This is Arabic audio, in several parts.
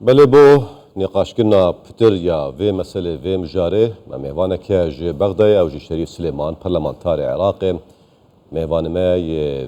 بله بو نقاش كنا بتر يا في مسألة في مجاري ما ميوانا كاج بغداد أو جي شريف سليمان برلمانتاري عراقي ميوانا ما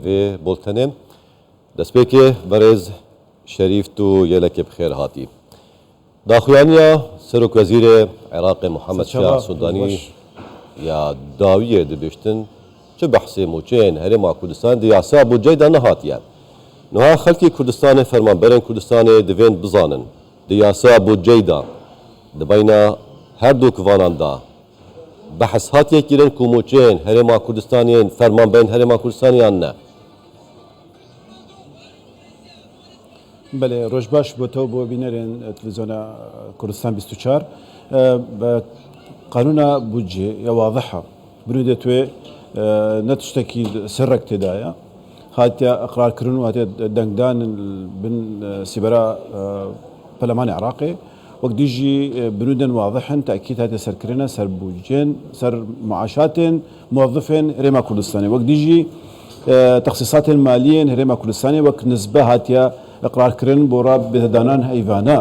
في بولتنين دسبيكي برز شريف تو يلك بخير هاتي داخوانيا سرك وزير عراقي محمد شاه سوداني يا داوية دبشتن چه بحثي موچين هرما كردستان دي عصاب جيدا نهاتيا نها خلقي كردستان فرمان برن كردستان دوين بزانن دي عصاب جيدا دبينا هردو كواناندا بحث هاتيا كيرن كوموچين هرما كردستانين فرمان برن هرما كردستانيان نه بله روشباش بۆ تۆ بۆ بینەرێن تلڤیزیۆنە کوردستان 24 قانونا بودجێ یا واضحە بنو دەتوێ نە تشتێکی سەرڕێک تێدایە هاتیە ئەقرارکردن و هاتێ دەنگدان بن سیبەرە پەرلەمانی عراقی وەک دیژی بنودن واضحن تأکید هاتێ سەرکردنە سەر بودجێن سەر معاشاتên موظفên هەرێما کوردستانی وەک دیژی تخصیصاتên مالیên هەرێما کوردستانی وەک نسبە هاتیە اقرارکردن بۆ ڕابێدانان هەیڤانە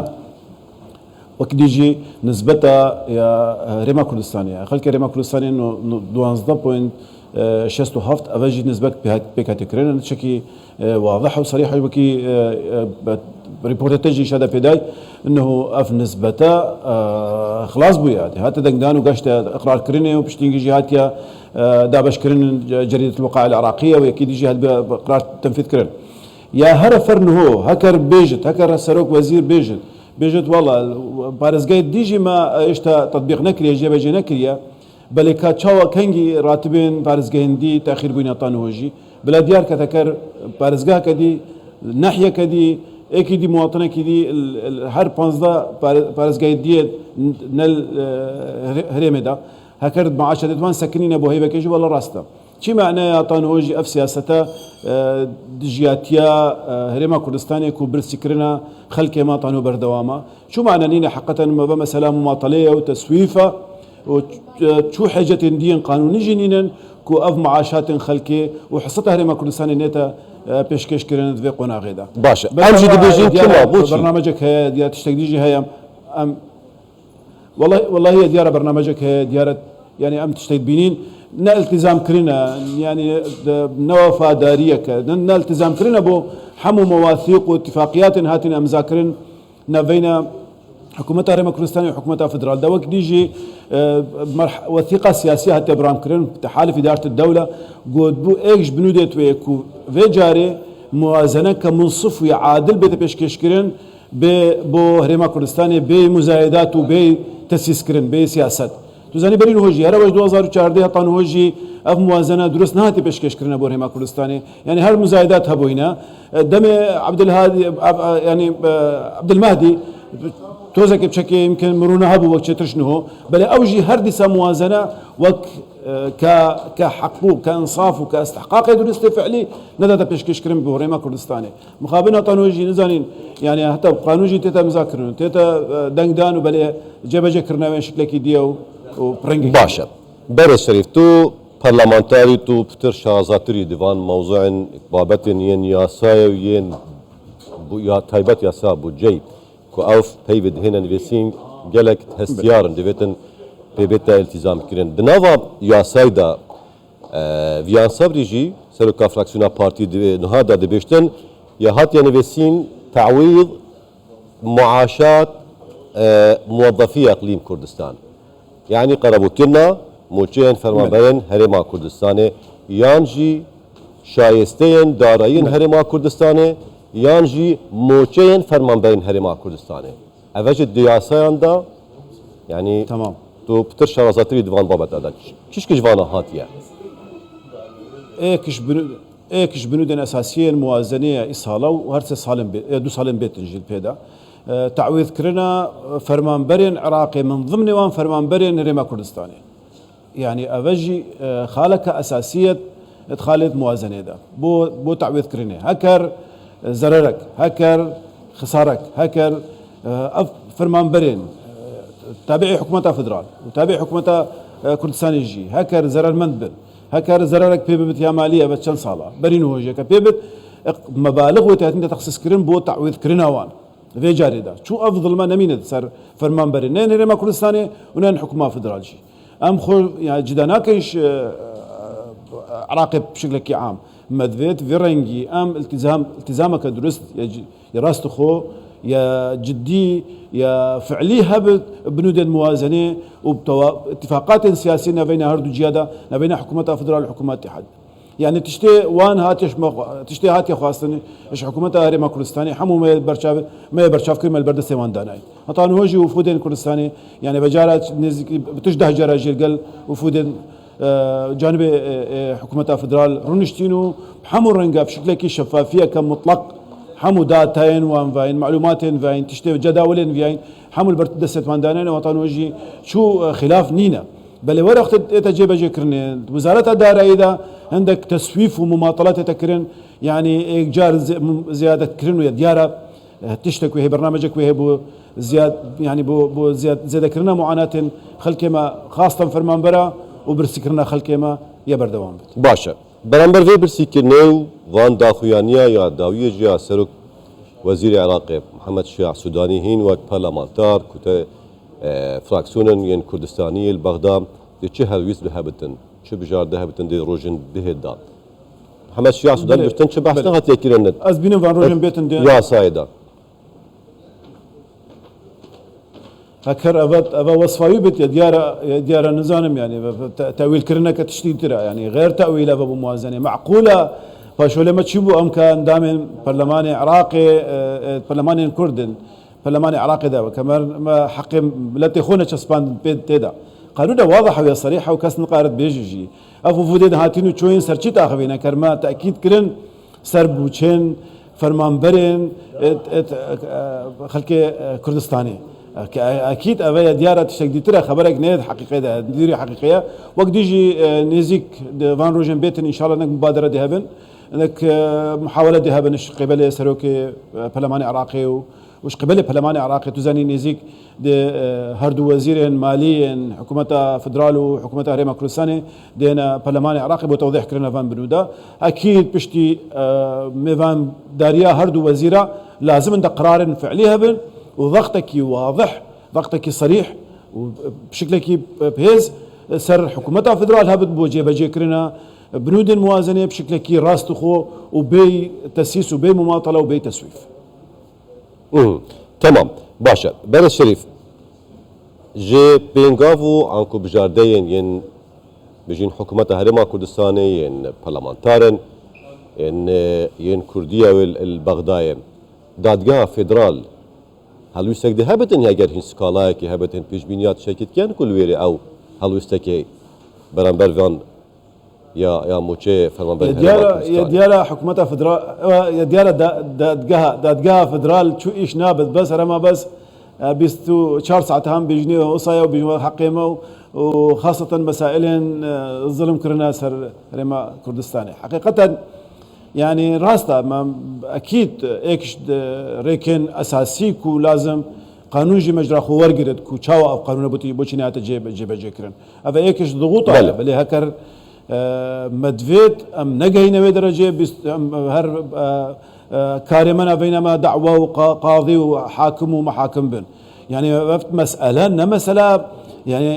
وەک دیژی نسبەتە هەرێما کوردستانیە خەڵکی هەرێما کوردستانی 12.67 ئەڤەژی نسبەت پێکهاتێکردن چەکی واضح و صریح وەکی ریپۆرتێژی شەدە پێدای انه ئەف نسبەتە خلاص بووە هاتە دەنگدان و گەشتە اقرارکردنێ و پشتینگیژی هاتیە دابشکردن جەریدەة الوقائع العراقية وەکی دیژی هات بقرار تنفيذکردن يا هر فرنه هكر بيجت هكر سروك وزير بيجت والله بارزقاي ديجي ما اشتا تطبيق نكريا جيبه جي نكريا بل كاتشاوا كنجي راتبين بارزقاي دي تاخير بين طانوجي بلا ديار كتكر بارزقا كدي ناحيه كدي اكي دي مواطنه كدي هر 15 بارزقاي دي نل هريمدا هكر معاشات وان سكنين ابو هيبه كيجي والله راسته چی معناه طانوجي اف سياسته دجياتيا هرما كردستاني كو برسكرنا خلق ما طانو بردواما شو معنى نينا حقا ما مثلا مماطليه وتسويفه وشو حاجه دين قانوني جنينا كو اف معاشات خلقي وحصتها هرما كردستاني نيتا بيشكش كرن في قناغيدا باشا امجي دبيجين كما بوشي برنامجك هي ديار تشتكديجي هي والله هي ديار برنامجك هي ديار يعني ام تشتكد بينين نا التزام كرنا يعني نوفا داريك نا التزام كرنا بو حمو مواثيق واتفاقيات هاتنا مذاكرين بين حكومة هرما كردستان وحكومة فدرال دوك ديجي وثيقة سياسية حتى برام كرن تحالف إدارة الدولة قد بو ايش بنودت ويكو في جاري موازنة كمنصف ويعادل بيت بيشكش كرن بو هرما كردستان بمزايدات وبي تسيس كرن بسياسات توزانی برین هوجی هر وقت 2014 طن هوجی اف موازنه درست نهاتی پیشکش کردن بر هما کردستانی یعنی هر مزایدات هبوینا دم عبد الهادي يعني عبد المهدي توزك بشكل يمكن مرونه هبو وقت ترشنه بل اوجي هر دسا موازنه وك كحقوق كانصاف وكاستحقاق درست فعلي ندى پیشکش کردن بر هما کردستانی مقابل طن هوجی نزانين يعني حتى قانوني تيتا مذاكرون تيتا دنگدان وبل جبجه كرنا شكلك ديو باشا برز شريف تو برلمانتاري تو بتر شازاتري ديوان موضوع بابت ين ياسايا ين يا تايبت ياسا بوجي كو اوف بيبد هنا نفسين جلك هستيارن ديفيتن بيبتا التزام كرين دنافا ياسايدا فيان صبريجي سركا فراكسيونا بارتي نهادا دبشتن يا هات ينفسين تعويض معاشات موظفي اقليم كردستان يعني قربوتنا موچين فرمانبرين هرما كردستاني يانجي شايستين دارين هرما كردستاني يانجي موچين فرمانبرين هرما كردستاني اوجد دياسان دا يعني تمام تو بتر شرازاتري ديوان بابت ادا كيش جوانا هاتيه ايكش بنودن اساسيا موازنه اصاله وهرس سالم دو سالم بيت نجيل بيدا تعويض كرنا فرمانبرين عراقي من ضمن وان فرمانبرين هرما كردستاني يعني اوجي خالك اساسيه ادخالت موازنه ده بو تعويض كرنا هكر زررك هكر خسارك هكر فرمانبرين تابعي حكومه فدرال وتابعي حكومه كردستان يجي هكر زرر مندبل هكر زررك بيبت يا ماليه بتشن صاله برين هوجك بيبت مبالغ وتاتين تخصص كرن بو تعويض كرنا وان في جاري دا شو أفضل ما نمينة سر فرمان بري نين هرما كردستاني ونين حكومة فدرالجي أم خو يعني جداناكش عراقب بشكل عام مدفيت فيرنجي أم التزامك درست يا راست خو يا جدي يا فعلي هبت بنود الموازنة واتفاقات سياسية بين هردو جيادة بين حكومة فدرال وحكومة اتحاد يعني تشتي وان هاتش تشتي هاتي خواستني ايش حكومتها هرما كردستاني حمو ما برشاف كلمه البرد سيوان داناي هطان وجه وفودين كردستاني يعني بجارات بتجده جراجيل قال وفودين جانب حكومتها فدرال رونشتينو حمو رنقا بشكل كي شفافيه كم مطلق حمو داتين وان فاين معلوماتين فاين تشتي جداولين فاين حمو البرد دست وان داناي وطان وجه شو خلاف نينا بل ورقت تجيب جكرن وزارة الدارة إذا عندك تسويف ومماطلات تكرن يعني إيجار زيادة كرن ويا ديارة تشتك وهي برنامجك وهي بو زياد يعني بو زيادة كرنا معاناة خلك ما خاصة فرمان برا وبرسكرنا خلك ما يبردوام باشا برامبر في برسكرنو وان داخويانيا يا داوية جيا سرك وزير عراقي محمد شيع سوداني هين وقت برلمانتار كتا فراكسيونن ين كردستاني البغداد دي چه هلويس بهبتن چه بجار دهبتن دي روجن بهدا محمد شيع سوداني بشتن چه بحثنا هات يكيرن از بينو فان روجن بيتن دي يا سايدا هكر أبا وصفاوي بيت يا ديارة نزانم يعني تأويل كرنا كتشتيت ترى يعني غير تأويل أبا موازنة معقولة فشو لما تشوفوا أمكان دائما برلمان عراقي برلمان كردن برلمان عراقي ده وكمان ما حق لا تخونه شسبان بيت تدا قانون واضح ويا صريحة وكاس نقارد بيجي أفو فودين هاتينو تشوين سرچيت أخوينا كرما تأكيد كرن سربوچين فرمان برين خلق كردستاني اكيد ابي ديارة تشتكي ترى خبرك نيد حقيقيه ده ديري حقيقيه وقت يجي نيزيك فان روجن بيتن ان شاء الله انك مبادره دهبن انك محاوله دهبن قبل سروكي برلمان عراقي وش قبل برلمان عراقي تزاني نيزيك هردو وزيرين ماليين حكومه فدرال وحكومه هرما كردستاني دينا برلمان عراقي بتوضيح كرنا فان بنودا اكيد بشتي ميفان داريا هردو وزيره لازم عند قرار فعلي هبن وضغطك واضح ضغطك صريح وبشكلك بهز سر حكومتها فدرال هبت بوجه بجيكرنا بنود الموازنه بشكلك راستخو وبي تسييس وبي مماطله وبي تسويف. تمام باشا بن الشريف جي بينغافو عنكو بجاردين ين بجين حكومتها هرما كردستاني ين برلمانتارن ين كرديه والبغداية دادگاه فدرال هلوستك ده هبتن اگر هن سكالاي كي هبتن بيجبينيات شركت كان كل ويري او هلوستك برانبر فان يا موچه فرمان بر يا ديالا حكومتها فدرال يا ديالا دادگاه فدرال شو ايش نابت بس رما بس بيستو 4 ساعات هم بيجني وصايا وبيجني حقيمه وخاصه مسائل الظلم كرنا سر رما كردستاني حقيقه يعني راستا ما اكيد ايكش ريكن اساسي كو لازم قانون جي مجرى خو ورقرد كو تشاو او قانون بوتي بوچنات جيب جيكرن افا ايكش ضغوط على بلي هكر مدفيت ام نجينا بدرجه هر كارمنا بينما دعوه وقاضي وحاكم ومحاكم بن يعني مساله مساله يعني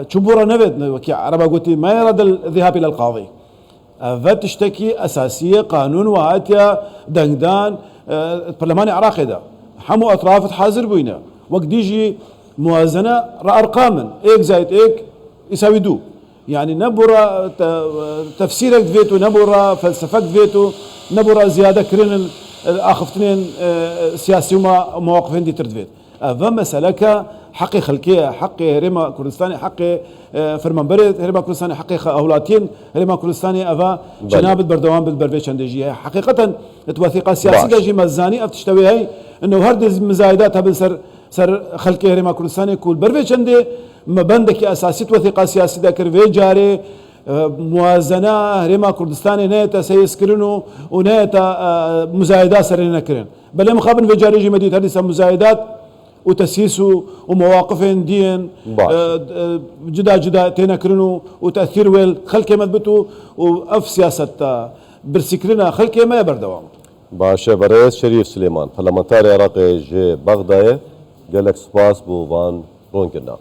شبوره نبت وكي عربه قلت ما يراد الذهاب الى القاضي فتشتكي اساسيه قانون وهاتيا دنجدان البرلمان العراقي ده حمو اطراف حاضر بينا وقت يجي موازنه ارقاما ايك زائد ايك يساوي دو يعني نبرة تفسيرك فيتو نبرة فلسفك فيتو نبرة زياده كرين اخفتنين سياسي ومواقفين دي تردفيت فمسألك حقي خلقية حقي هرما كردستاني حقي فرمان بريد هرما كردستاني حقي أولاتين هرما كردستاني أفا جنابت بردوان بالبربيش عندجي حقيقة الوثيقة السياسية جي مزاني أفتشتوي هاي إنه هرد مزايدات هبل سر خلقي هرما كردستاني كول بربيش عندي مبندك أساسية وثيقة سياسية ذاكر في جاري موازنة هرما كردستاني نيتا سيسكرنو ونيتا مزايدات سرنا كرن بل مخابن في جاري جي مديد هذه مزايدات وتسييسه ومواقف دين جدا تنكرنو وتاثير ويل خلك مذبتو واف سياسه برسكرنا خلك ما يبردوام باشا بريس شريف سليمان برلمانتاري عراقي جي بغداية قال لك سباس بو فان رونكنا